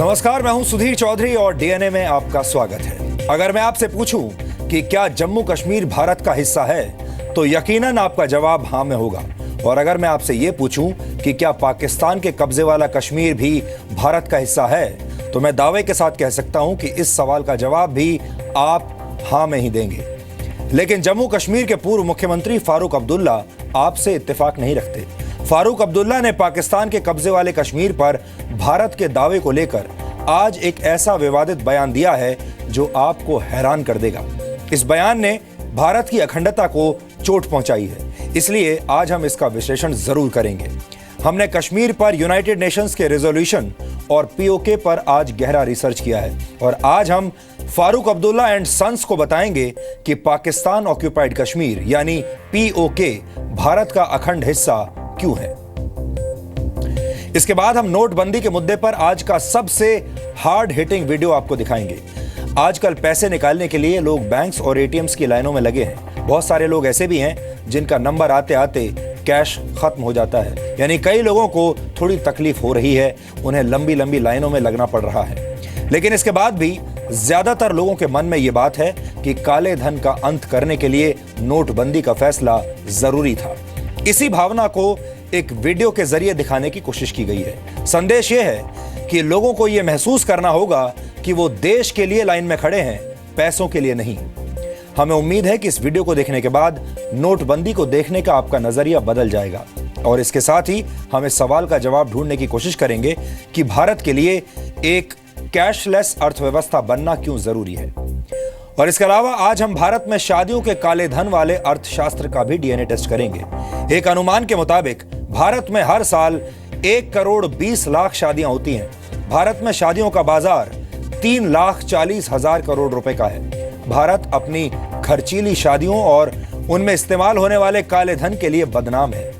नमस्कार, मैं हूं सुधीर चौधरी और डीएनए में आपका स्वागत है। अगर मैं आपसे पूछूं कि क्या जम्मू कश्मीर भारत का हिस्सा है, तो यकीनन आपका जवाब हां में होगा। और अगर मैं आपसे यह पूछूं कि क्या पाकिस्तान के कब्जे वाला कश्मीर भी भारत का हिस्सा है, तो मैं दावे के साथ कह सकता हूं कि इस सवाल का जवाब भी आप हां में ही देंगे। लेकिन जम्मू कश्मीर के पूर्व मुख्यमंत्री फारूक अब्दुल्ला आपसे इत्तेफाक नहीं रखते। फारूक अब्दुल्ला ने पाकिस्तान के कब्जे वाले कश्मीर पर भारत के दावे को लेकर आज एक ऐसा विवादित बयान दिया है जो आपको हैरान कर देगा। इस बयान ने भारत की अखंडता को चोट पहुंचाई है, इसलिए आज हम इसका विश्लेषण जरूर करेंगे। हमने कश्मीर पर यूनाइटेड नेशंस के रेजोल्यूशन और पीओके पर आज गहरा रिसर्च किया है और आज हम फारूक अब्दुल्ला एंड सन्स को बताएंगे कि पाकिस्तान ऑक्यूपाइड कश्मीर यानी पीओके भारत का अखंड हिस्सा क्यों है। इसके बाद हम नोटबंदी के मुद्दे पर आज का सबसे हार्ड हिटिंग वीडियो आपको दिखाएंगे। आजकल पैसे निकालने के लिए लोग बैंक्स और एटीएम्स की लाइनों में लगे हैं। बहुत सारे लोग ऐसे भी हैं जिनका नंबर आते आते कैश खत्म हो जाता है, यानी कई लोगों को थोड़ी तकलीफ हो रही है, उन्हें लंबी लंबी लाइनों में लगना पड़ रहा है। लेकिन इसके बाद भी ज्यादातर लोगों के मन में यह बात है कि काले धन का अंत करने के लिए नोटबंदी का फैसला जरूरी था। इसी भावना को एक वीडियो के जरिए दिखाने की कोशिश की गई है। संदेश यह है कि लोगों को यह महसूस करना होगा कि वो देश के लिए लाइन में खड़े हैं, पैसों के लिए नहीं। हमें उम्मीद है कि इस वीडियो को देखने के बाद नोटबंदी को देखने का आपका नजरिया बदल जाएगा और इसके साथ ही हम इस सवाल का जवाब ढूंढने की कोशिश करेंगे कि भारत के लिए एक कैशलेस अर्थव्यवस्था बनना क्यों जरूरी है। और इसके अलावा आज हम भारत में शादियों के काले धन वाले अर्थशास्त्र का भी डीएनए टेस्ट करेंगे। एक अनुमान के मुताबिक भारत में हर साल 1,20,00,000 शादियां होती हैं। भारत में शादियों का बाजार 3,40,000 करोड़ रुपए का है। भारत अपनी खर्चीली शादियों और उनमें इस्तेमाल होने वाले काले धन के लिए बदनाम है।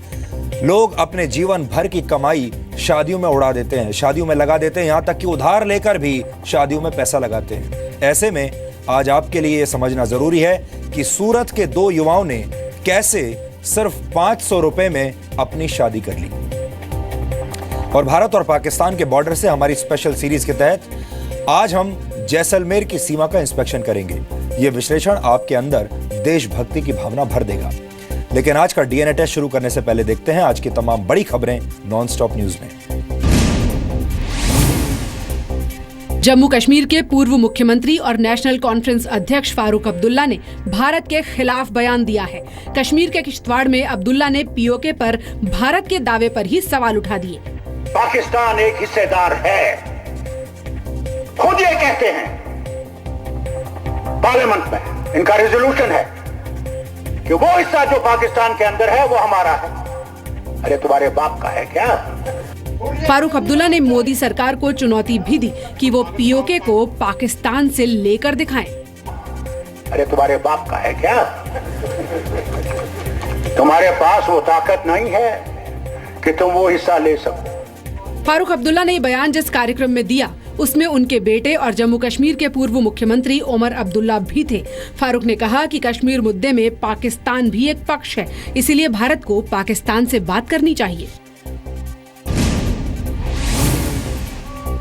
लोग अपने जीवन भर की कमाई शादियों में उड़ा देते हैं, शादियों में लगा देते हैं, यहां तक कि उधार लेकर भी शादियों में पैसा लगाते हैं। ऐसे में आज आपके लिए यह समझना जरूरी है कि सूरत के दो युवाओं ने कैसे सिर्फ 500 रुपए में अपनी शादी कर ली। और भारत और पाकिस्तान के बॉर्डर से हमारी स्पेशल सीरीज के तहत आज हम जैसलमेर की सीमा का इंस्पेक्शन करेंगे। यह विश्लेषण आपके अंदर देशभक्ति की भावना भर देगा। लेकिन आज का डीएनए टेस्ट शुरू करने से पहले देखते हैं आज की तमाम बड़ी खबरें नॉनस्टॉप न्यूज में। जम्मू कश्मीर के पूर्व मुख्यमंत्री और नेशनल कॉन्फ्रेंस अध्यक्ष फारूक अब्दुल्ला ने भारत के खिलाफ बयान दिया है। कश्मीर के किश्तवाड़ में अब्दुल्ला ने पीओके पर भारत के दावे पर ही सवाल उठा दिए। पाकिस्तान एक हिस्सेदार है, खुद ये कहते हैं, पार्लियामेंट में इनका रेजोल्यूशन है कि वो हिस्सा जो पाकिस्तान के अंदर है वो हमारा है। अरे तुम्हारे बाप का है क्या? फारूक अब्दुल्ला ने मोदी सरकार को चुनौती भी दी कि वो पीओके को पाकिस्तान से लेकर दिखाएं। अरे तुम्हारे बाप का है क्या? तुम्हारे पास वो ताकत नहीं है कि तुम वो हिस्सा ले सको। फारूक अब्दुल्ला ने बयान जिस कार्यक्रम में दिया उसमें उनके बेटे और जम्मू कश्मीर के पूर्व मुख्यमंत्री उमर अब्दुल्ला भी थे। फारूक ने कहा कि कश्मीर मुद्दे में पाकिस्तान भी एक पक्ष है, इसीलिए भारत को पाकिस्तान से बात करनी चाहिए।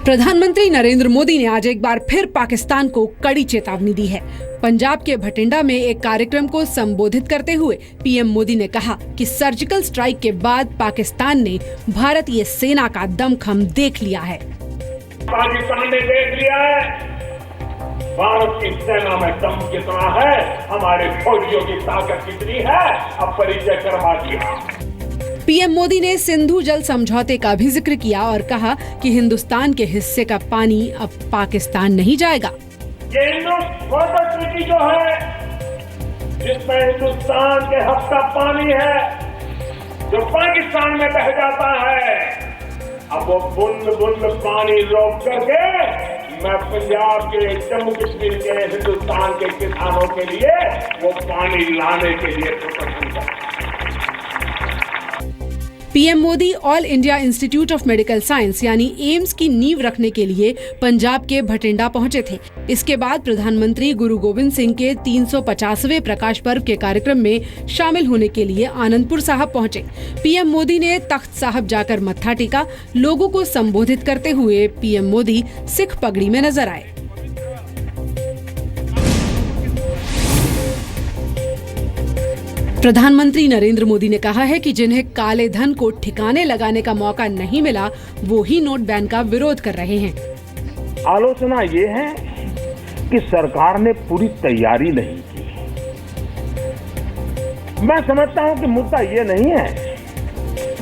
प्रधानमंत्री नरेंद्र मोदी ने आज एक बार फिर पाकिस्तान को कड़ी चेतावनी दी है। पंजाब के भटिंडा में एक कार्यक्रम को संबोधित करते हुए पीएम मोदी ने कहा कि सर्जिकल स्ट्राइक के बाद पाकिस्तान ने भारतीय सेना का दमखम देख लिया है। पाकिस्तान ने देख लिया है भारत की सेना में दम कितना है, हमारे फौजियों की ताकत कितनी है, अब परिचय करवा दिया। पीएम मोदी ने सिंधु जल समझौते का भी जिक्र किया और कहा कि हिंदुस्तान के हिस्से का पानी अब पाकिस्तान नहीं जाएगा। ये इंडो-वाटर ट्रीटी जो है, जिसमें हिंदुस्तान के हक का पानी है जो पाकिस्तान में बह जाता है, अब वो बूंद बूंद पानी रोक करके मैं पंजाब के, जम्मू कश्मीर के, हिंदुस्तान के किसानों के लिए वो पानी लाने के लिए प्रदर्शन कर। PM Modi all India institute of medical science यानी एम्स की नींव रखने के लिए पंजाब के भटिंडा पहुंचे थे। इसके बाद प्रधानमंत्री गुरु गोविंद सिंह के 350वें प्रकाश पर्व के कार्यक्रम में शामिल होने के लिए आनंदपुर साहब पहुंचे। पीएम मोदी ने तख्त साहब जाकर मत्था टेका। लोगों को संबोधित करते हुए पीएम मोदी सिख पगड़ी में नजर आए। प्रधानमंत्री नरेंद्र मोदी ने कहा है कि जिन्हें काले धन को ठिकाने लगाने का मौका नहीं मिला, वो ही नोट बैन का विरोध कर रहे हैं। आलोचना ये है कि सरकार ने पूरी तैयारी नहीं की। मैं समझता हूं कि मुद्दा ये नहीं है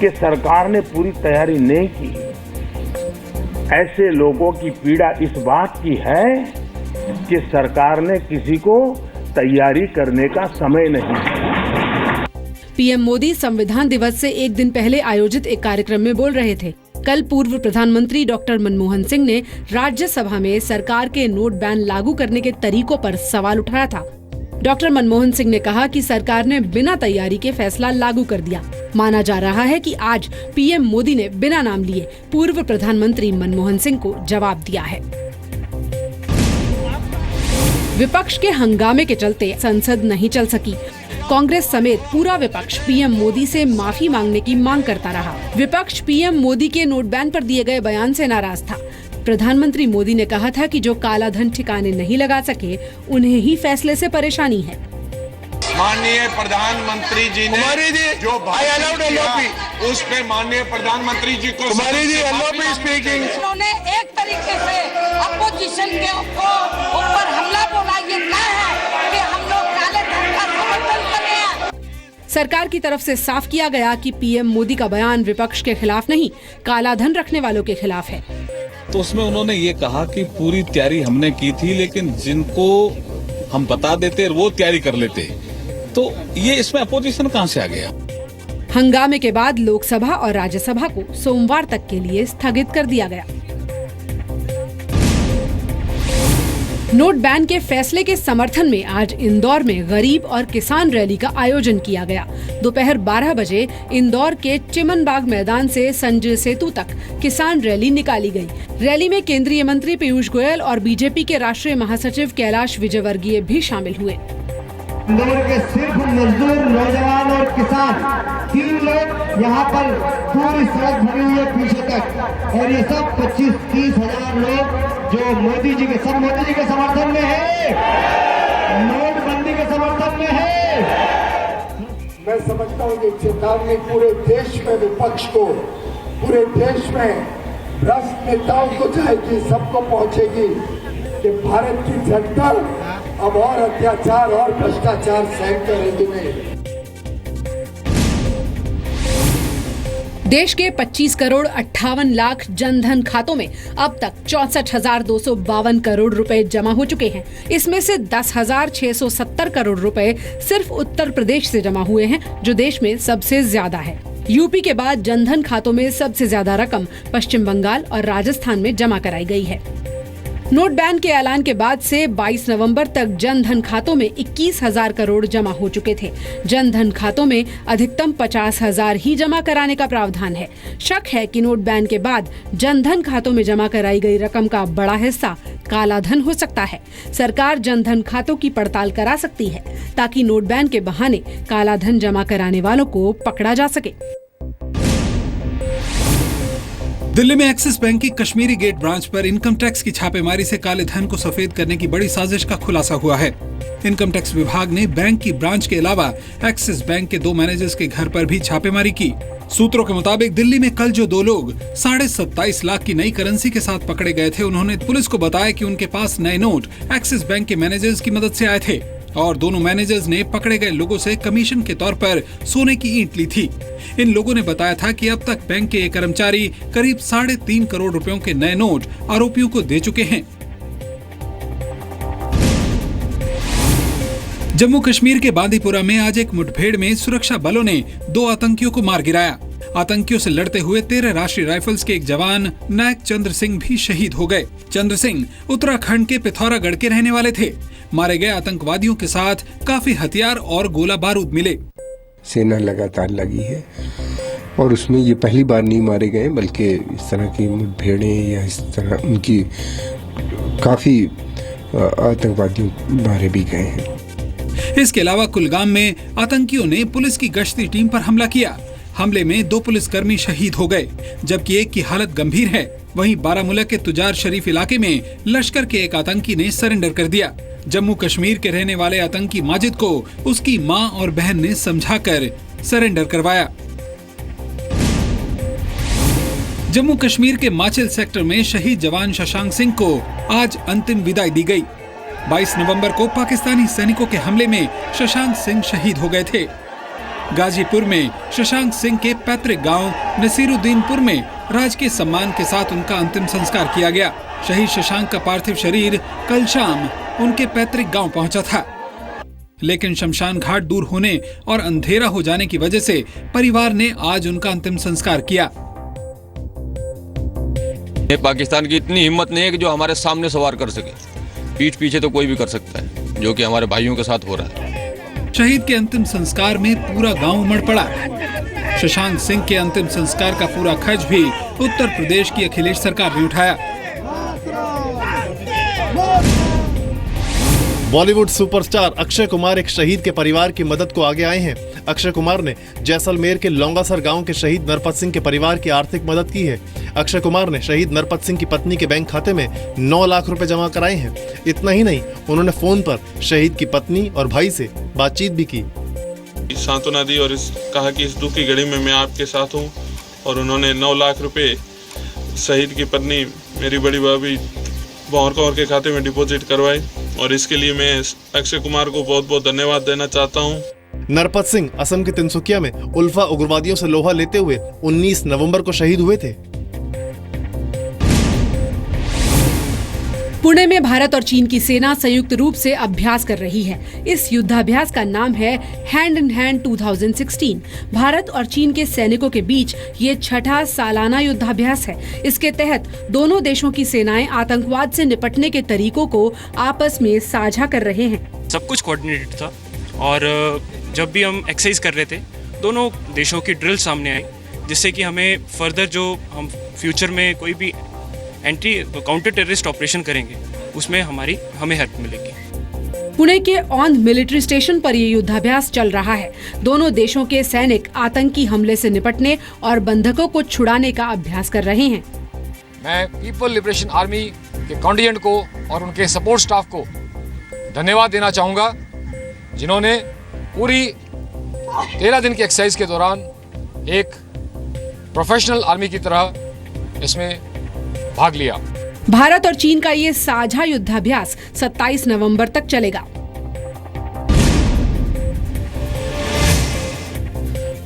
कि सरकार ने पूरी तैयारी नहीं की। ऐसे लोगों की पीड़ा इस बात की है कि सरकार ने किसी को तैयारी करने का समय नहीं दिया। पीएम मोदी संविधान दिवस से एक दिन पहले आयोजित एक कार्यक्रम में बोल रहे थे। कल पूर्व प्रधानमंत्री डॉक्टर मनमोहन सिंह ने राज्यसभा में सरकार के नोट बैन लागू करने के तरीकों पर सवाल उठाया था। डॉक्टर मनमोहन सिंह ने कहा कि सरकार ने बिना तैयारी के फैसला लागू कर दिया। माना जा रहा है कि आज पीएम मोदी ने बिना नाम लिए पूर्व प्रधानमंत्री मनमोहन सिंह को जवाब दिया है। विपक्ष के हंगामे के चलते संसद नहीं चल सकी। कांग्रेस समेत पूरा विपक्ष पीएम मोदी से माफी मांगने की मांग करता रहा। विपक्ष पीएम मोदी के नोट बैन पर दिए गए बयान से नाराज था। प्रधानमंत्री मोदी ने कहा था कि जो काला धन ठिकाने नहीं लगा सके, उन्हें ही फैसले से परेशानी है। माननीय प्रधानमंत्री जी ने जो किया, उस पे माननीय प्रधानमंत्री जी को उन्होंने एक तरीके से अपोजिशन के ऊपर हमला बोला। ये क्या है कि हम लोग काले धन का समर्थन कर रहे हैं। सरकार की तरफ से साफ किया गया कि पीएम मोदी का बयान विपक्ष के खिलाफ नहीं, काला धन रखने वालों के खिलाफ है। तो उसमें उन्होंने ये कहा कि पूरी तैयारी हमने की थी, लेकिन जिनको हम बता देते वो तैयारी कर लेते। तो ये इसमें अपोजिशन कहां से आ गया? हंगामे के बाद लोकसभा और राज्यसभा को सोमवार तक के लिए स्थगित कर दिया गया। नोट बैन के फैसले के समर्थन में आज इंदौर में गरीब और किसान रैली का आयोजन किया गया। दोपहर 12 बजे इंदौर के चिमनबाग मैदान से संजय सेतु तक किसान रैली निकाली गई। रैली में केंद्रीय मंत्री पीयूष गोयल और बीजेपी के राष्ट्रीय महासचिव कैलाश विजयवर्गीय भी शामिल हुए। इंदौर के सिर्फ मजदूर, नौजवान और किसान 3 लोग यहाँ पर पूरी सड़क भरी हुई है पीछे तक, और ये सब 25-30 हजार लोग जो मोदी जी के समर्थन में है, नोटबंदी के समर्थन में है। मैं समझता हूँ कि चेतावनी पूरे देश में विपक्ष को, पूरे देश में भ्रष्ट नेताओं को जाएगी, सबको पहुँचेगी कि भारत की जनता अब और अत्याचार और भ्रष्टाचार सहन करेगी नहीं। देश के 25 करोड़ 58 लाख जनधन खातों में अब तक 64,252 करोड़ रुपए जमा हो चुके हैं। इसमें से 10,670 करोड़ रुपए सिर्फ उत्तर प्रदेश से जमा हुए हैं, जो देश में सबसे ज्यादा है। यूपी के बाद जनधन खातों में सबसे ज्यादा रकम पश्चिम बंगाल और राजस्थान में जमा कराई गई है। नोट बैन के ऐलान के बाद से 22 नवंबर तक जनधन खातों में 21,000 करोड़ जमा हो चुके थे। जनधन खातों में अधिकतम 50,000 ही जमा कराने का प्रावधान है। शक है कि नोट बैन के बाद जनधन खातों में जमा कराई गई रकम का बड़ा हिस्सा काला धन हो सकता है। सरकार जनधन खातों की पड़ताल करा सकती है ताकि नोट बैन के बहाने काला धन जमा कराने वालों को पकड़ा जा सके। दिल्ली में एक्सिस बैंक की कश्मीरी गेट ब्रांच पर इनकम टैक्स की छापेमारी से काले धन को सफेद करने की बड़ी साजिश का खुलासा हुआ है। इनकम टैक्स विभाग ने बैंक की ब्रांच के अलावा एक्सिस बैंक के 2 मैनेजर्स के घर पर भी छापेमारी की। सूत्रों के मुताबिक दिल्ली में कल जो 2 लोग 27.5 लाख की नई करेंसी के साथ पकड़े गए थे, उन्होंने पुलिस को बताया कि उनके पास नए नोट एक्सिस बैंक के मैनेजर्स की मदद से आए थे और दोनों मैनेजर्स ने पकड़े गए लोगों से कमीशन के तौर पर सोने की ईंट ली थी। इन लोगों ने बताया था कि अब तक बैंक के कर्मचारी करीब 3.5 करोड़ रुपयों के नए नोट आरोपियों को दे चुके हैं। जम्मू कश्मीर के बांदीपुरा में आज एक मुठभेड़ में सुरक्षा बलों ने 2 आतंकियों को मार गिराया। आतंकियों से लड़ते हुए 13 राष्ट्रीय राइफल्स के एक जवान नायक चंद्र सिंह भी शहीद हो गए। चंद्र सिंह उत्तराखंड के पिथौरागढ़ के रहने वाले थे। मारे गए आतंकवादियों के साथ काफी हथियार और गोला बारूद मिले। सेना लगातार लगी है और उसमें ये पहली बार नहीं मारे गए, बल्कि इस तरह की मुठभेड़ें या इस तरह उनकी काफ़ी आतंकवादियों मारे भी गए हैं। इसके अलावा कुलगाम में आतंकियों ने पुलिस की गश्ती टीम पर हमला किया। हमले में 2 पुलिसकर्मी शहीद हो गए, जबकि एक की हालत गंभीर है। वहीं बारामूला के तुजार शरीफ इलाके में लश्कर के एक आतंकी ने सरेंडर कर दिया। जम्मू कश्मीर के रहने वाले आतंकी माजिद को उसकी मां और बहन ने समझाकर सरेंडर करवाया। जम्मू कश्मीर के माचिल सेक्टर में शहीद जवान शशांक सिंह को आज अंतिम विदाई दी गई। 22 नवंबर को पाकिस्तानी सैनिकों के हमले में शशांक सिंह शहीद हो गए थे। गाजीपुर में शशांक सिंह के पैतृक गांव नसीरुद्दीनपुर में राजकीय सम्मान के साथ उनका अंतिम संस्कार किया गया। शहीद शशांक का पार्थिव शरीर कल शाम उनके पैतृक गांव पहुंचा था, लेकिन शमशान घाट दूर होने और अंधेरा हो जाने की वजह से परिवार ने आज उनका अंतिम संस्कार किया। पाकिस्तान की इतनी हिम्मत नहीं है कि जो हमारे सामने सवार कर सके। पीठ पीछे तो कोई भी कर सकता है, जो कि हमारे भाइयों के साथ हो रहा है। शहीद के अंतिम संस्कार में पूरा गांव उमड़ पड़ा। शशांक सिंह के अंतिम संस्कार का पूरा खर्च भी उत्तर प्रदेश की अखिलेश सरकार ने उठाया। बॉलीवुड सुपरस्टार अक्षय कुमार एक शहीद के परिवार की मदद को आगे आए हैं। अक्षय कुमार ने जैसलमेर के लौंगासर गांव के शहीद नरपत सिंह के परिवार की आर्थिक मदद की है। अक्षय कुमार ने शहीद नरपत सिंह की पत्नी के बैंक खाते में 9 लाख रुपए जमा कराए हैं। इतना ही नहीं, उन्होंने फोन पर शहीद की पत्नी और भाई से बातचीत भी की। सांत्वना दी और कहा कि इस दुख की घड़ी में मैं आपके साथ हूँ। और उन्होंने 9 लाख रुपए शहीद की पत्नी मेरी बड़ी भाभी भंवर कौर के खाते में डिपॉजिट करवाए, और इसके लिए मैं अक्षय कुमार को बहुत बहुत धन्यवाद देना चाहता हूँ। नरपत सिंह असम के तिनसुकिया में उल्फा उग्रवादियों से लोहा लेते हुए 19 नवंबर को शहीद हुए थे। पुणे में भारत और चीन की सेना संयुक्त रूप से अभ्यास कर रही है। इस युद्धाभ्यास का नाम है हैंड इन हैंड 2016। भारत और चीन के सैनिकों के बीच ये 6ठा सालाना युद्धाभ्यास है। इसके तहत दोनों देशों की सेनाएं आतंकवाद से निपटने के तरीकों को आपस में साझा कर रहे हैं। सब कुछ कोऑर्डिनेटेड था, और जब भी हम एक्सरसाइज कर रहे थे, दोनों देशों की ड्रिल सामने आई, जिससे कि हमें फर्दर जो हम फ्यूचर में कोई भी एंटी काउंटर टेररिस्ट ऑपरेशन करेंगे, उसमें हमें हेल्प मिलेगी। पुणे के औंध मिलिट्री स्टेशन पर ये युद्धाभ्यास चल रहा है। दोनों देशों के सैनिक आतंकी हमले से निपटने और बंधकों को छुड़ाने का अभ्यास कर रहे हैं। मैं पीपल लिबरेशन आर्मी के कॉन्टिजेंट को और उनके सपोर्ट स्टाफ को धन्यवाद देना चाहूँगा, जिन्होंने पूरी 13 दिन की एक्सरसाइज के दौरान एक प्रोफेशनल आर्मी की तरह इसमें भाग लिया। भारत और चीन का ये साझा युद्धाभ्यास 27 नवंबर तक चलेगा।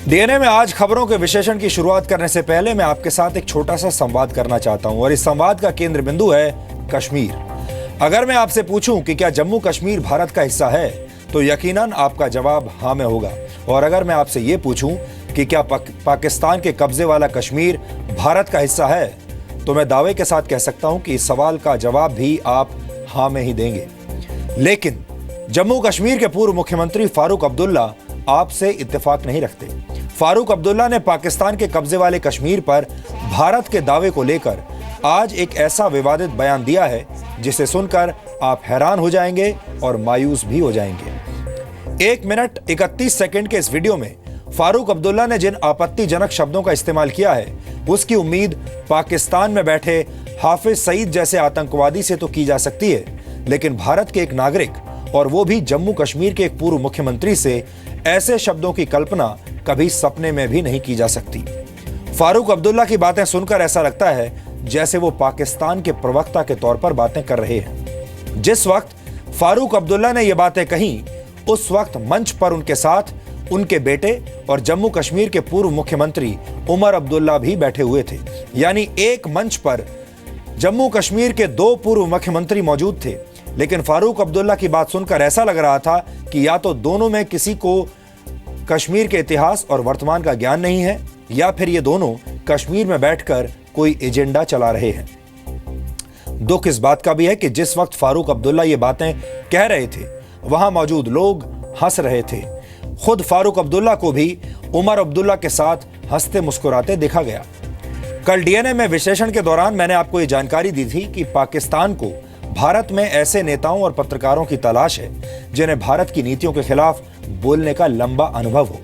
डीएनए में आज खबरों के विश्लेषण की शुरुआत करने से पहले मैं आपके साथ एक छोटा सा संवाद करना चाहता हूं, और इस संवाद का केंद्र बिंदु है कश्मीर। अगर मैं आपसे पूछूं कि क्या जम्मू कश्मीर भारत का हिस्सा है, तो यकीनन आपका जवाब हाँ में होगा। और अगर मैं आपसे ये पूछूं कि क्या पाकिस्तान के कब्जे वाला कश्मीर भारत का हिस्सा है, तो मैं दावे के साथ कह सकता हूं कि इस सवाल का जवाब भी आप हाँ में ही देंगे। लेकिन जम्मू कश्मीर के पूर्व मुख्यमंत्री फारूक अब्दुल्ला आपसे इत्तेफाक नहीं रखते। फारूक अब्दुल्ला ने पाकिस्तान के कब्जे वाले कश्मीर पर भारत के दावे को लेकर आज एक ऐसा विवादित बयान दिया है जिसे सुनकर आप हैरान हो जाएंगे और मायूस भी हो जाएंगे। 1 मिनट 31 सेकंड के इस वीडियो में फारूक अब्दुल्ला ने जिन आपत्तिजनक शब्दों का इस्तेमाल किया है, उसकी उम्मीद पाकिस्तान में बैठे हाफिज सईद जैसे आतंकवादी से तो की जा सकती है, लेकिन भारत के एक नागरिक और वो भी जम्मू कश्मीर के एक पूर्व मुख्यमंत्री से ऐसे शब्दों की कल्पना कभी सपने में भी नहीं की जा सकती। फारूक अब्दुल्ला की बातें सुनकर ऐसा लगता है जैसे वो पाकिस्तान के प्रवक्ता के तौर पर बातें कर रहे हैं। जिस वक्त फारूक अब्दुल्ला ने ये बातें कही, उस वक्त मंच पर उनके साथ उनके बेटे और जम्मू कश्मीर के पूर्व मुख्यमंत्री उमर अब्दुल्ला भी बैठे हुए थे। यानी एक मंच पर जम्मू कश्मीर के 2 पूर्व मुख्यमंत्री मौजूद थे। लेकिन फारूक अब्दुल्ला की बात सुनकर ऐसा लग रहा था कि या तो दोनों में किसी को कश्मीर के इतिहास और वर्तमान का ज्ञान नहीं है, या फिर ये दोनों कश्मीर में बैठकर कोई एजेंडा चला रहे हैं। दुख इस बात का भी है कि जिस वक्त फारूक अब्दुल्ला ये बातें कह रहे थे, वहां मौजूद लोग हंस रहे थे। खुद फारूक अब्दुल्ला को भी उमर अब्दुल्ला के साथ हंसते मुस्कुराते देखा गया। कल डीएनए में विश्लेषण के दौरान मैंने आपको ये जानकारी दी थी कि पाकिस्तान को भारत में ऐसे नेताओं और पत्रकारों की तलाश है जिन्हें भारत की नीतियों के खिलाफ बोलने का लंबा अनुभव हो।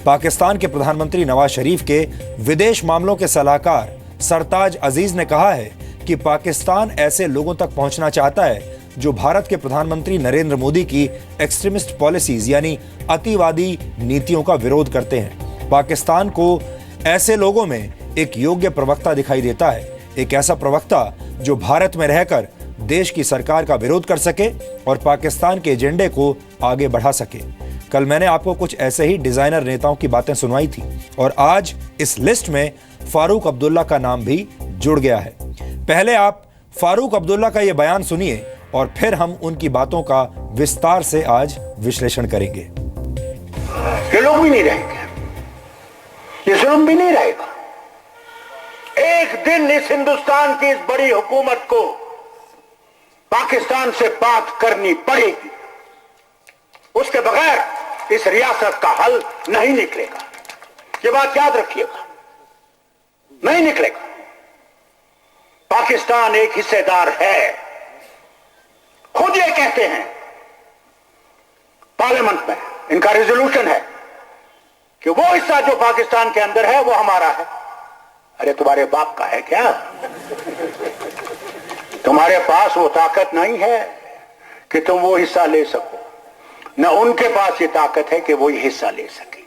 पाकिस्तान के प्रधानमंत्री नवाज शरीफ के विदेश मामलों के सलाहकार सरताज अजीज ने कहा है कि पाकिस्तान ऐसे लोगों तक पहुंचना चाहता है जो भारत के प्रधानमंत्री नरेंद्र मोदी की एक्सट्रीमिस्ट पॉलिसीज यानी अतिवादी नीतियों का विरोध करते हैं। पाकिस्तान को ऐसे लोगों में एक योग्य प्रवक्ता दिखाई देता है, एक ऐसा प्रवक्ता जो भारत में रहकर देश की सरकार का विरोध कर सके और पाकिस्तान के एजेंडे को आगे बढ़ा सके। कल मैंने आपको कुछ ऐसे ही डिजाइनर नेताओं की बातें सुनवाई थी और आज इस लिस्ट में फारूक अब्दुल्ला का नाम भी जुड़ गया है। पहले आप फारूक अब्दुल्ला का यह बयान सुनिए और फिर हम उनकी बातों का विस्तार से आज विश्लेषण करेंगे। ये लोग भी नहीं रहेंगे, ये जुल्म भी नहीं रहेगा। एक दिन इस हिंदुस्तान की इस बड़ी हुकूमत को पाकिस्तान से बात करनी पड़ेगी, उसके बगैर इस रियासत का हल नहीं निकलेगा। ये बात याद रखिएगा, नहीं निकलेगा। पाकिस्तान एक हिस्सेदार है, खुद ये कहते हैं पार्लियामेंट में, इनका रेजोल्यूशन है कि वो हिस्सा जो पाकिस्तान के अंदर है वो हमारा है। अरे तुम्हारे बाप का है क्या? तुम्हारे पास वो ताकत नहीं है कि तुम वो हिस्सा ले सको, न उनके पास ये ताकत है कि वो ये हिस्सा ले सके।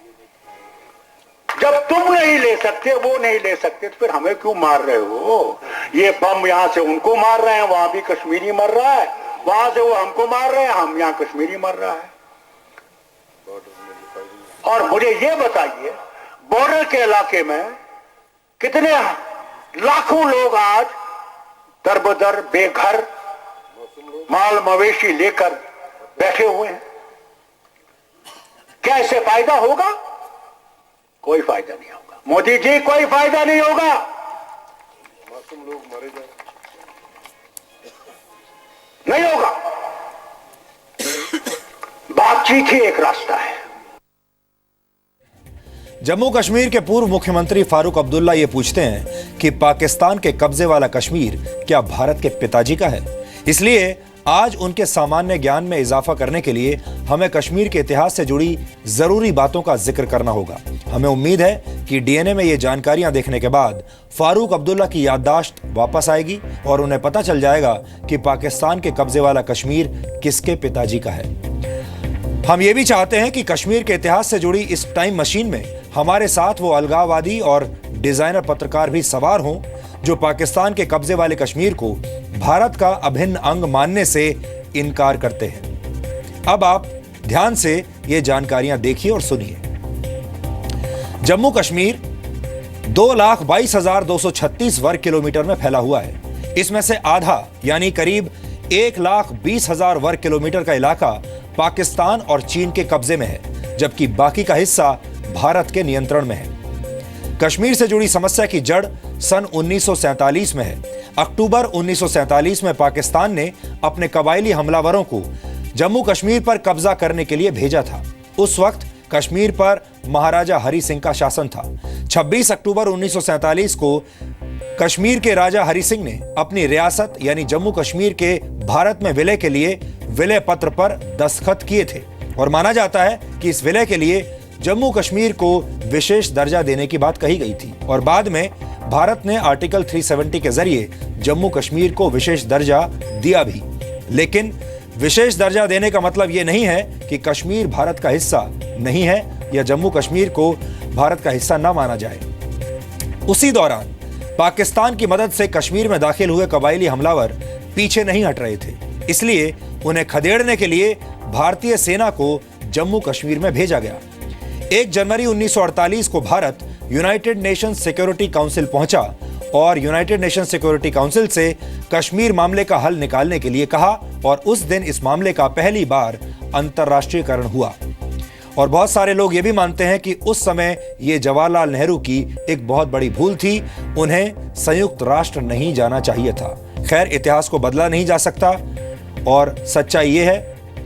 जब तुम नहीं ले सकते, वो नहीं ले सकते, तो फिर हमें क्यों मार रहे हो? ये बम यहां से उनको मार रहे हैं, वहां भी कश्मीरी मर रहा है, वहां से वो हमको मार रहे हैं, हम यहां कश्मीरी मर रहा है। और मुझे ये बताइए, बॉर्डर के इलाके में कितने लाखों लोग आज दरबदर बेघर माल मवेशी लेकर बैठे हुए हैं। क्या इससे फायदा होगा? कोई फायदा नहीं होगा मोदी जी, कोई फायदा नहीं होगा। मासूम लोग मारे जाए, नहीं होगा। बातचीत ही एक रास्ता है। जम्मू कश्मीर के पूर्व मुख्यमंत्री फारूक अब्दुल्ला ये पूछते हैं कि पाकिस्तान के कब्जे वाला कश्मीर क्या भारत के पिताजी का है। इसलिए आज उनके सामान्य ज्ञान में इजाफा करने के लिए हमें कश्मीर के इतिहास से जुड़ी जरूरी बातों का जिक्र करना होगा। हमें उम्मीद है कि डीएनए में ये जानकारियां देखने के बाद फारूक अब्दुल्ला की याददाश्त वापस आएगी और उन्हें पता चल जाएगा कि पाकिस्तान के कब्जे वाला कश्मीर किसके पिताजी का है। हम ये भी चाहते हैं कि कश्मीर के इतिहास से जुड़ी इस टाइम मशीन में हमारे साथ वो अलगाववादी और डिजाइनर पत्रकार भी सवार हों जो पाकिस्तान के कब्जे वाले कश्मीर को भारत का अभिन्न अंग मानने से इनकार करते हैं। अब आप ध्यान से ये जानकारियां देखिए और सुनिए। जम्मू कश्मीर 2,22,236 वर्ग किलोमीटर में फैला हुआ है। इसमें से आधा यानी करीब 1,20,000 वर्ग किलोमीटर का इलाका पाकिस्तान और चीन के कब्जे में है, जबकि बाकी का हिस्सा भारत के नियंत्रण में है। कश्मीर से जुड़ी समस्या की जड़ सन 1947 में है। अक्टूबर 1947 में पाकिस्तान ने अपने कबायली हमलावरों को जम्मू कश्मीर पर कब्जा करने के लिए भेजा था। उस वक्त कश्मीर पर महाराजा हरि सिंह का शासन था। 26 अक्टूबर 1947 को कश्मीर के राजा हरि सिंह ने अपनी रियासत यानी जम्मू कश्मीर के भारत में विलय के लिए विलय पत्र पर दस्तखत किए थे और माना जाता है कि इस विलय के लिए जम्मू कश्मीर को विशेष दर्जा देने की बात कही गई थी और बाद में भारत ने आर्टिकल 370 के जरिए जम्मू कश्मीर को विशेष दर्जा दिया भी। लेकिन विशेष दर्जा देने का मतलब यह नहीं है कि कश्मीर भारत का हिस्सा नहीं है या जम्मू कश्मीर को भारत का हिस्सा न माना जाए। उसी दौरान पाकिस्तान की मदद से कश्मीर में दाखिल हुए कबायली हमलावर पीछे नहीं हट रहे थे, इसलिए उन्हें खदेड़ने के लिए भारतीय सेना को जम्मू कश्मीर में भेजा गया। 1 जनवरी 1948 को Bharat United nation security council पहुंचा और यूनाइटेड नेशन सिक्योरिटी काउंसिल से कश्मीर मामले का हल निकालने के लिए कहा और उस दिन इस मामले का पहली बार अंतर्राष्ट्रीयकरण हुआ। और बहुत सारे लोग ये भी मानते हैं कि उस समय ये जवाहरलाल नेहरू की एक बहुत बड़ी भूल थी, उन्हें संयुक्त राष्ट्र नहीं जाना चाहिए था। खैर, इतिहास को बदला नहीं जा सकता और सच्चाई ये है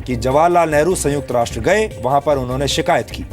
कि जवाहरलाल नेहरू संयुक्त राष्ट्र गए, वहां पर उन्होंने शिकायत की।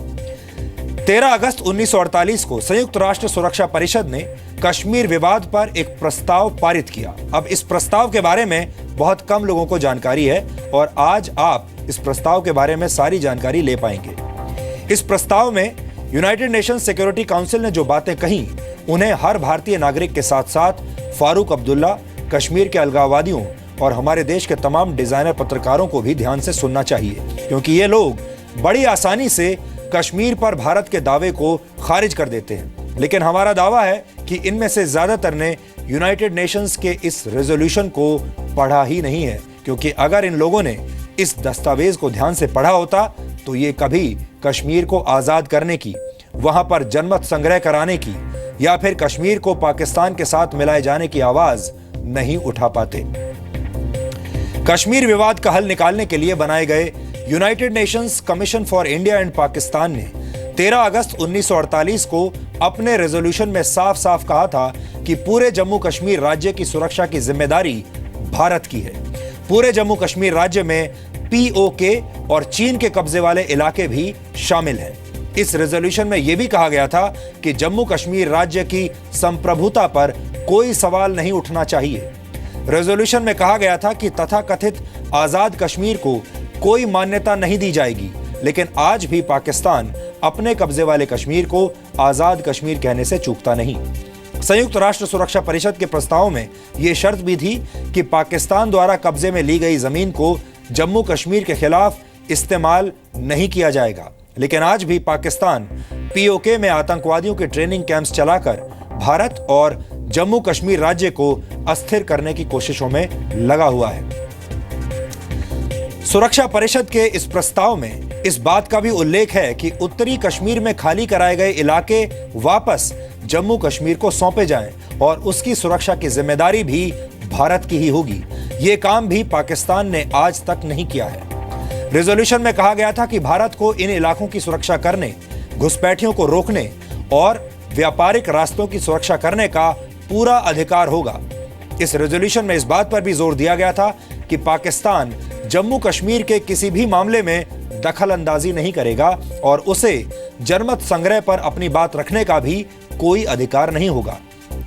13 अगस्त 1948 को संयुक्त राष्ट्र सुरक्षा परिषद ने कश्मीर विवाद पर एक प्रस्ताव पारित किया। अब इस प्रस्ताव के बारे में बहुत कम लोगों को जानकारी है और आज आप इस प्रस्ताव के बारे में सारी जानकारी ले पाएंगे। इस प्रस्ताव में यूनाइटेड नेशंस सिक्योरिटी काउंसिल ने जो बातें कही उन्हें हर भारतीय नागरिक के साथ साथ फारूक अब्दुल्ला, कश्मीर के अलगाववादियों और हमारे देश के तमाम डिजाइनर पत्रकारों को भी ध्यान से सुनना चाहिए, क्योंकि ये लोग बड़ी आसानी से कश्मीर पर भारत के दावे को खारिज कर देते हैं। लेकिन हमारा दावा है कि इनमें से ज्यादातर ने यूनाइटेड नेशंस के इस रेजोल्यूशन को पढ़ा ही नहीं है, क्योंकि अगर इन लोगों ने इस दस्तावेज को ध्यान से पढ़ा होता तो ये कभी कश्मीर को आजाद करने की, वहां पर जनमत संग्रह कराने की या फिर कश्मीर को पाकिस्तान के साथ मिलाए जाने की आवाज नहीं उठा पाते। कश्मीर विवाद का हल निकालने के लिए बनाए गए United Nations commission for India and Pakistan ने 13 अगस्त 1948 को अपने रेजोल्यूशन में साफ साफ कहा था कि पूरे जम्मू कश्मीर राज्य की सुरक्षा की जिम्मेदारी भारत की है। पूरे जम्मू कश्मीर राज्य में पीओके और चीन के कब्जे वाले इलाके भी शामिल हैं। इस रेजोल्यूशन में यह भी कहा गया था कि जम्मू कश्मीर राज्य की संप्रभुता पर कोई सवाल नहीं उठना चाहिए। रेजोल्यूशन में कहा गया था कि तथाकथित आजाद कश्मीर को कोई मान्यता नहीं दी जाएगी, लेकिन आज भी पाकिस्तान अपने कब्जे वाले कश्मीर को आजाद कश्मीर कहने से चूकता नहीं। संयुक्त राष्ट्र सुरक्षा परिषद के प्रस्ताव में यह शर्त भी थी कि पाकिस्तान द्वारा कब्जे में ली गई जमीन को जम्मू कश्मीर के खिलाफ इस्तेमाल नहीं किया जाएगा। लेकिन आज भी पाकिस्तान पीओके में आतंकवादियों के ट्रेनिंग कैंप्स चलाकर भारत और जम्मू कश्मीर राज्य को अस्थिर करने की कोशिशों में लगा हुआ है। सुरक्षा परिषद के इस प्रस्ताव में इस बात का भी उल्लेख है कि उत्तरी कश्मीर में खाली कराए गए इलाके वापस जम्मू कश्मीर को सौंपे जाएं और उसकी सुरक्षा की जिम्मेदारी भी भारत की ही होगी। ये काम भी पाकिस्तान ने आज तक नहीं किया है। रेजोल्यूशन में कहा गया था कि भारत को इन इलाकों की सुरक्षा करने, घुसपैठियों को रोकने और व्यापारिक रास्तों की सुरक्षा करने का पूरा अधिकार होगा। इस रेजोल्यूशन में इस बात पर भी जोर दिया गया था कि पाकिस्तान जम्मू कश्मीर के किसी भी मामले में दखल अंदाजी नहीं करेगा और उसे जनमत संग्रह पर अपनी बात रखने का भी कोई अधिकार नहीं होगा।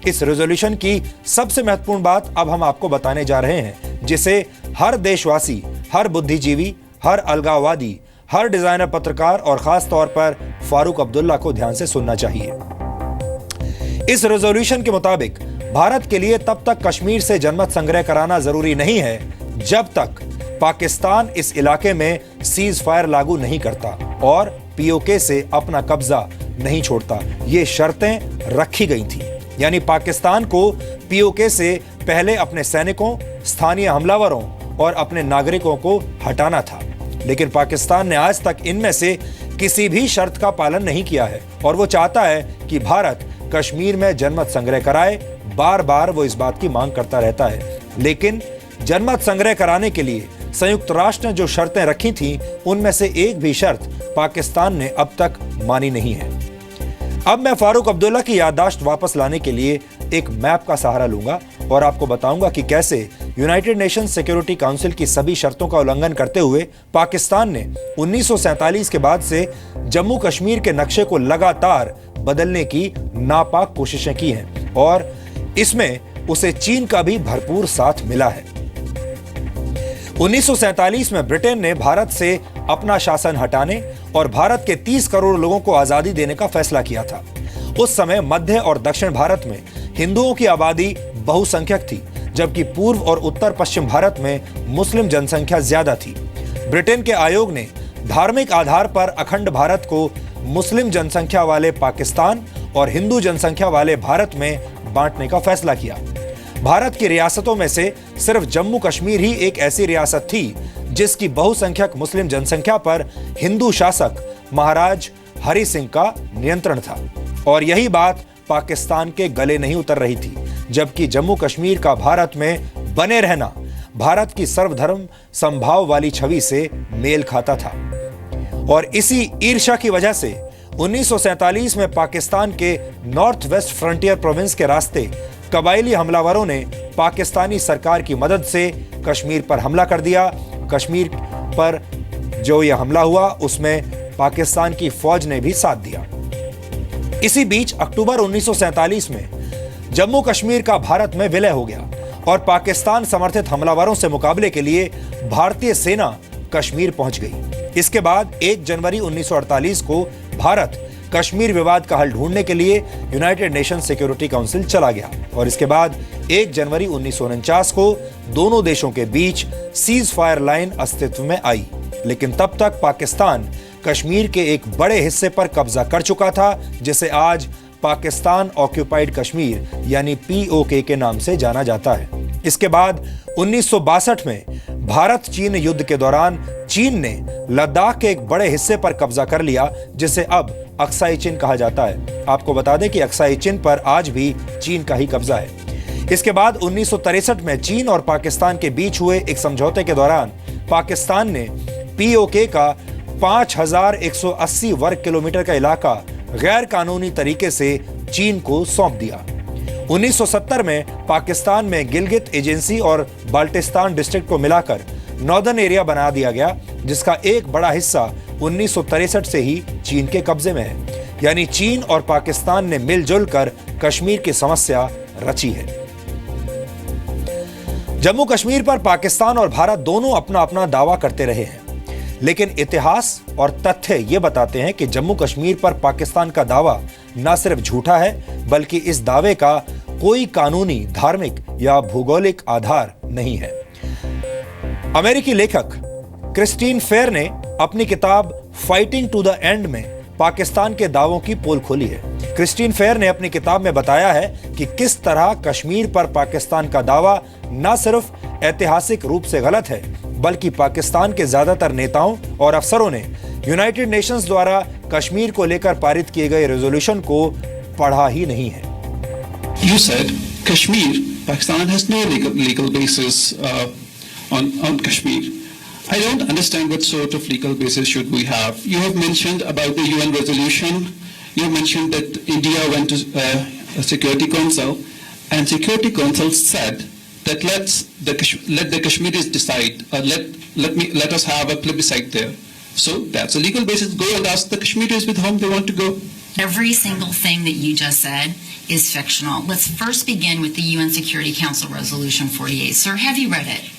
इस रेजोल्यूशन की सबसे महत्वपूर्ण बात अब हम आपको बताने जा रहे हैं, जिसे हर देशवासी, हर बुद्धिजीवी, हर अलगाववादी, हर डिजाइनर पत्रकार और खास तौर पर फारूक अब्दुल्ला को ध्यान से सुनना चाहिए। इस रेजोल्यूशन के मुताबिक भारत के लिए तब तक कश्मीर से जनमत संग्रह कराना जरूरी नहीं है जब तक पाकिस्तान इस इलाके में सीज फायर लागू नहीं करता और पीओके से अपना कब्जा नहीं छोड़ता। ये शर्तें रखी गई थी, यानी पाकिस्तान को पीओके से पहले अपने सैनिकों, स्थानीय हमलावरों और अपने नागरिकों को हटाना था। लेकिन पाकिस्तान ने आज तक इनमें से किसी भी शर्त का पालन नहीं किया है और वो चाहता है कि भारत कश्मीर में जनमत संग्रह कराए। बार बार वो इस बात की मांग करता रहता है, लेकिन जनमत संग्रह कराने के लिए संयुक्त राष्ट्र ने जो शर्तें रखी थीं, उनमें से एक भी शर्त पाकिस्तान ने अब तक मानी नहीं है। अब मैं फारूक अब्दुल्ला की याददाश्त वापस लाने के लिए एक मैप का सहारा लूंगा और आपको बताऊंगा कि कैसे यूनाइटेड नेशंस सिक्योरिटी काउंसिल की सभी शर्तों का उल्लंघन करते हुए पाकिस्तान ने 1947 के बाद से जम्मू कश्मीर के नक्शे को लगातार बदलने की नापाक कोशिशें की हैं और इसमें उसे चीन का भी भरपूर साथ मिला है। 1947 में ब्रिटेन ने भारत से अपना शासन हटाने और भारत के 30 करोड़ लोगों को आजादी देने का फैसला किया था। उस समय मध्य और दक्षिण भारत में हिंदुओं की आबादी बहुसंख्यक थी, जबकि पूर्व और उत्तर पश्चिम भारत में मुस्लिम जनसंख्या ज्यादा थी। ब्रिटेन के आयोग ने धार्मिक आधार पर अखंड भारत को मुस्लिम जनसंख्या वाले पाकिस्तान और हिंदू जनसंख्या वाले भारत में बांटने का फैसला किया। भारत की रियासतों में से सिर्फ जम्मू कश्मीर ही एक ऐसी रियासत थी जिसकी बहुसंख्यक मुस्लिम जनसंख्या पर हिंदू शासक महाराज हरि सिंह का नियंत्रण था और यही बात पाकिस्तान के गले नहीं उतर रही थी, जबकि जम्मू कश्मीर का भारत में बने रहना भारत की सर्वधर्म संभाव वाली छवि से मेल खाता था। और इसी ईर्ष्या की वजह से 1947 में पाकिस्तान के नॉर्थ वेस्ट फ्रंटियर प्रोविंस के रास्ते कबायली हमलावरों ने पाकिस्तानी सरकार की मदद से कश्मीर पर हमला कर दिया। कश्मीर पर जो यह हमला हुआ उसमें पाकिस्तान की फौज ने भी साथ दिया। इसी बीच अक्टूबर 1947 में जम्मू कश्मीर का भारत में विलय हो गया और पाकिस्तान समर्थित हमलावरों से मुकाबले के लिए भारतीय सेना कश्मीर पहुंच गई। इसके बाद 1 जनवरी 1948 को भारत कश्मीर विवाद का हल ढूंढने के लिए यूनाइटेड नेशन सिक्योरिटी काउंसिल चला गया और इसके बाद 1 जनवरी 1949 को दोनों देशों के बीच सीज फायर लाइन अस्तित्व में आई। लेकिन तब तक पाकिस्तान कश्मीर के एक बड़े हिस्से पर कब्जा कर चुका था, जिसे आज पाकिस्तान ऑक्यूपाइड कश्मीर यानी POK के नाम से जाना जाता है। इसके बाद 1962 में भारत चीन युद्ध के दौरान चीन ने लद्दाख के एक बड़े हिस्से पर कब्जा कर लिया, जिसे अब अक्साई चिन कहा जाता है। आपको बता दें कि अक्साई चिन पर आज भी चीन का ही कब्जा है। इसके बाद 1963 में चीन और पाकिस्तान के बीच हुए एक समझौते के दौरान पाकिस्तान ने POK का 5180 वर्ग किलोमीटर का इलाका गैर कानूनी तरीके से चीन को सौंप दिया। 1970 में पाकिस्तान में गिलगित एजेंसी और बाल्टिस्तान डिस्ट्रिक्ट को मिलाकर नॉर्दर्न एरिया बना दिया गया, जिसका एक बड़ा हिस्सा 1963 से ही चीन के कब्जे में है। यानी चीन और पाकिस्तान ने मिलजुल कर कश्मीर की समस्या रची है। जम्मू कश्मीर पर पाकिस्तान और भारत दोनों अपना अपना दावा करते रहे हैं, लेकिन इतिहास और तथ्य ये बताते हैं कि जम्मू कश्मीर पर पाकिस्तान का दावा न सिर्फ झूठा है, बल्कि इस दावे का कोई कानूनी, धार्मिक या भौगोलिक आधार नहीं है। अमेरिकी लेखक क्रिस्टीन फेयर ने अपनी किताब फाइटिंग टू द एंड में पाकिस्तान के दावों की पोल खोली है। क्रिस्टीन फेयर ने अपनी किताब में बताया है कि किस तरह कश्मीर पर पाकिस्तान का दावा न सिर्फ ऐतिहासिक रूप से गलत है, बल्कि पाकिस्तान के ज्यादातर नेताओं और अफसरों ने यूनाइटेड नेशंस द्वारा कश्मीर को लेकर पारित किए गए रेजोल्यूशन को पढ़ा ही नहीं है। You said Kashmir, Pakistan has no legal basis on Kashmir. I don't understand what sort of legal basis should we have. You have mentioned about the UN resolution. You have mentioned that India went to a Security Council, and Security Council said that let the Kashmiris decide. Let us have a plebiscite there. So that's a legal basis. Go and ask the Kashmiris with whom they want to go. Every single thing that you just said is fictional. Let's first begin with the UN Security Council Resolution 48. Sir, have you read it?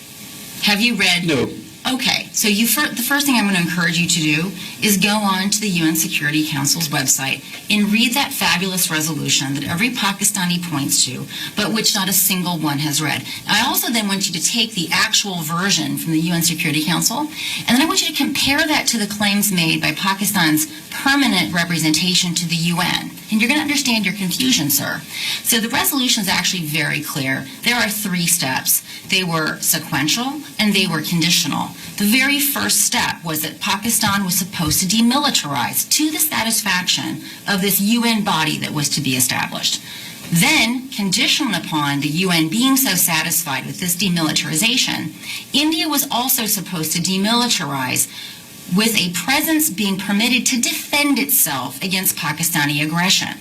Have you read? No. Okay, so the first thing I'm going to encourage you to do is go on to the UN Security Council's website and read that fabulous resolution that every Pakistani points to, but which not a single one has read. I also then want you to take the actual version from the UN Security Council, and then I want you to compare that to the claims made by Pakistan's permanent representation to the UN. And you're going to understand your confusion, sir. So the resolution is actually very clear. There are 3 steps. They were sequential and they were conditional. The very first step was that Pakistan was supposed to demilitarize to the satisfaction of this UN body that was to be established. Then, conditional upon the UN being so satisfied with this demilitarization, India was also supposed to demilitarize with a presence being permitted to defend itself against Pakistani aggression.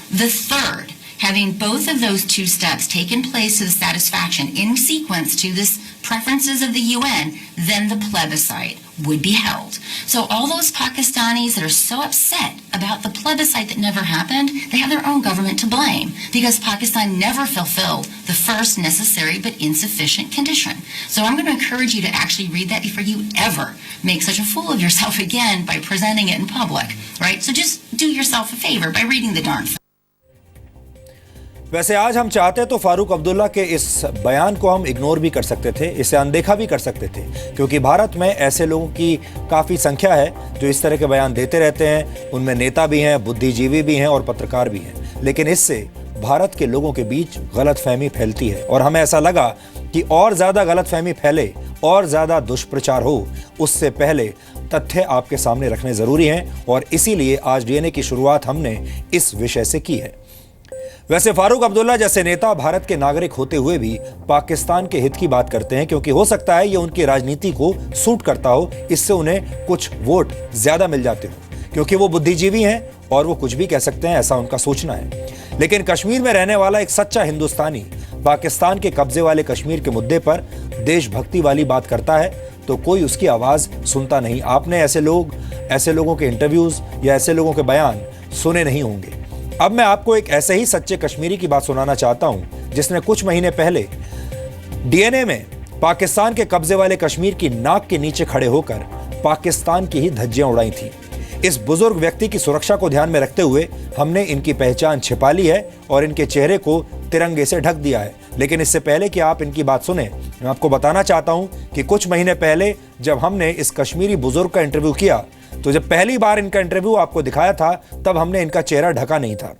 The third, having both of those 2 steps taken place to the satisfaction in sequence to the preferences of the UN, then the plebiscite would be held. So all those Pakistanis that are so upset about the plebiscite that never happened, they have their own government to blame because Pakistan never fulfilled the first necessary but insufficient condition. So I'm going to encourage you to actually read that before you ever make such a fool of yourself again by presenting it in public, right? So just do yourself a favor by reading the darn thing. वैसे आज हम चाहते तो फारूक अब्दुल्ला के इस बयान को हम इग्नोर भी कर सकते थे, इसे अनदेखा भी कर सकते थे, क्योंकि भारत में ऐसे लोगों की काफ़ी संख्या है जो इस तरह के बयान देते रहते हैं। उनमें नेता भी हैं, बुद्धिजीवी भी हैं और पत्रकार भी हैं। लेकिन इससे भारत के लोगों के बीच गलतफहमी फैलती है और हमें ऐसा लगा कि और ज़्यादा गलतफहमी फैले और ज़्यादा दुष्प्रचार हो, उससे पहले तथ्य आपके सामने रखने ज़रूरी हैं और इसीलिए आज डीएनए की शुरुआत हमने इस विषय से की है। वैसे फारूक अब्दुल्ला जैसे नेता भारत के नागरिक होते हुए भी पाकिस्तान के हित की बात करते हैं, क्योंकि हो सकता है ये उनकी राजनीति को सूट करता हो, इससे उन्हें कुछ वोट ज्यादा मिल जाते हो, क्योंकि वो बुद्धिजीवी हैं और वो कुछ भी कह सकते हैं, ऐसा उनका सोचना है। लेकिन कश्मीर में रहने वाला एक सच्चा हिंदुस्तानी पाकिस्तान के कब्जे वाले कश्मीर के मुद्दे पर देशभक्ति वाली बात करता है तो कोई उसकी आवाज सुनता नहीं। आपने ऐसे लोगों के इंटरव्यूज या ऐसे लोगों के बयान सुने नहीं होंगे। अब मैं आपको एक ऐसे ही सच्चे कश्मीरी की बात सुनाना चाहता हूं जिसने कुछ महीने पहले डीएनए में पाकिस्तान के कब्जे वाले कश्मीर की नाक के नीचे खड़े होकर पाकिस्तान की ही धज्जियां उड़ाई थी। इस बुजुर्ग व्यक्ति की सुरक्षा को ध्यान में रखते हुए हमने इनकी पहचान छिपा ली है और इनके चेहरे को तिरंगे से ढक दिया है। लेकिन इससे पहले कि आप इनकी बात सुने, मैं आपको बताना चाहता हूं कि कुछ महीने पहले जब हमने इस कश्मीरी बुजुर्ग का इंटरव्यू किया, तो जब पहली बार इनका इंटरव्यू आपको दिखाया था तब हमने इनका चेहरा ढका नहीं था।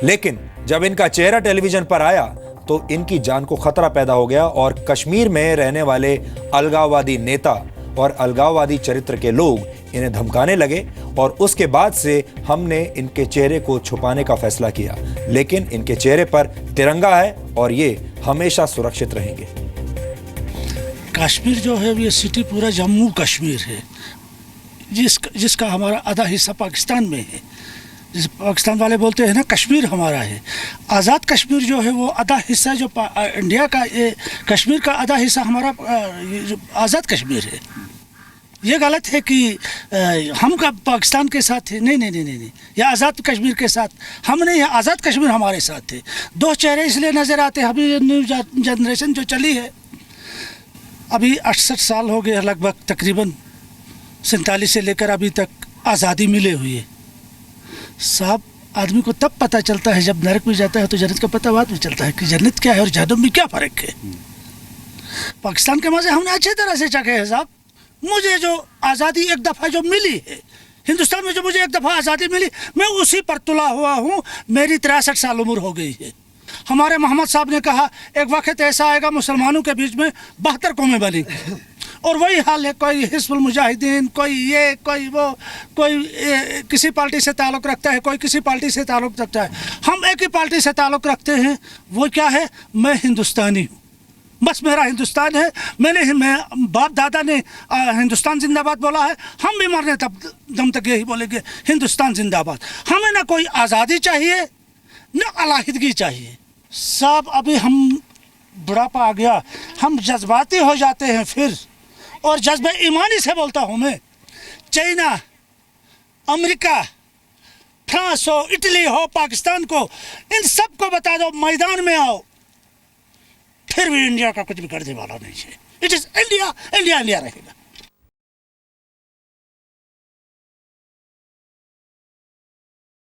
लेकिन जब इनका चेहरा टेलीविजन पर आया तो इनकी जान को खतरा पैदा हो गया और कश्मीर में रहने वाले अलगाववादी नेता और अलगाववादी चरित्र के लोग इन्हें धमकाने लगे और उसके बाद से हमने इनके चेहरे को छुपाने का फैसला किया। लेकिन इनके चेहरे पर तिरंगा है और ये हमेशा सुरक्षित रहेंगे। कश्मीर जो है ये सिटी पूरा जम्मू कश्मीर है, जिसका हमारा आधा हिस्सा पाकिस्तान में है। जिस पाकिस्तान वाले बोलते हैं ना कश्मीर हमारा है। आज़ाद कश्मीर जो है वो आधा हिस्सा जो इंडिया का कश्मीर का आधा हिस्सा हमारा आज़ाद कश्मीर है। ये गलत है कि हम का पाकिस्तान के साथ थे। नहीं, या आज़ाद कश्मीर के साथ हम नहीं है, आज़ाद कश्मीर हमारे साथ थे। दो चेहरे इसलिए नज़र आते हैं। अभी न्यू जनरेशन जो चली है, अभी 68 साल हो गए लगभग, तकरीबन 47 से लेकर अभी तक आज़ादी मिले हुई है। साहब, आदमी को तब पता चलता है जब नरक में जाता है तो जन्नत का पता बाद में चलता है कि जन्नत क्या है और जहन्नम में क्या फ़र्क है। पाकिस्तान के मज़े हमने अच्छी तरह से चखे हैं साहब। मुझे जो आज़ादी एक दफ़ा जो मिली है हिंदुस्तान में, जो मुझे एक दफ़ा आज़ादी मिली, मैं उसी पर तुला हुआ हूँ। मेरी 63 साल उम्र हो गई है। हमारे मोहम्मद साहब ने कहा एक वक्त ऐसा आएगा मुसलमानों के बीच में 72 कौमें बनेंगी, और वही हाल है। कोई हिज़्बुल मुजाहिदीन, कोई ये, कोई वो, कोई किसी पार्टी से ताल्लुक़ रखता है, कोई किसी पार्टी से ताल्लुक़ रखता है। हम एक ही पार्टी से ताल्लुक़ रखते हैं, वो क्या है, मैं हिंदुस्तानी हूँ, बस मेरा हिंदुस्तान है। मैं बाप दादा ने हिंदुस्तान जिंदाबाद बोला है, हम भी मरने तब दम तक यही बोलेंगे हिंदुस्तान जिंदाबाद। हमें ना कोई आज़ादी चाहिए न अलहदगी चाहिए। सब अभी हम बुढ़ापा आ गया, हम जज्बाती हो जाते हैं फिर, और जज्बे ईमानी से बोलता हूँ मैं। चाइना, अमेरिका, फ्रांस हो, इटली हो, पाकिस्तान को, इन सब को बता दो मैदान में आओ, फिर भी इंडिया का कुछ भी करने वाला नहीं है। It is India, India India रहेगा।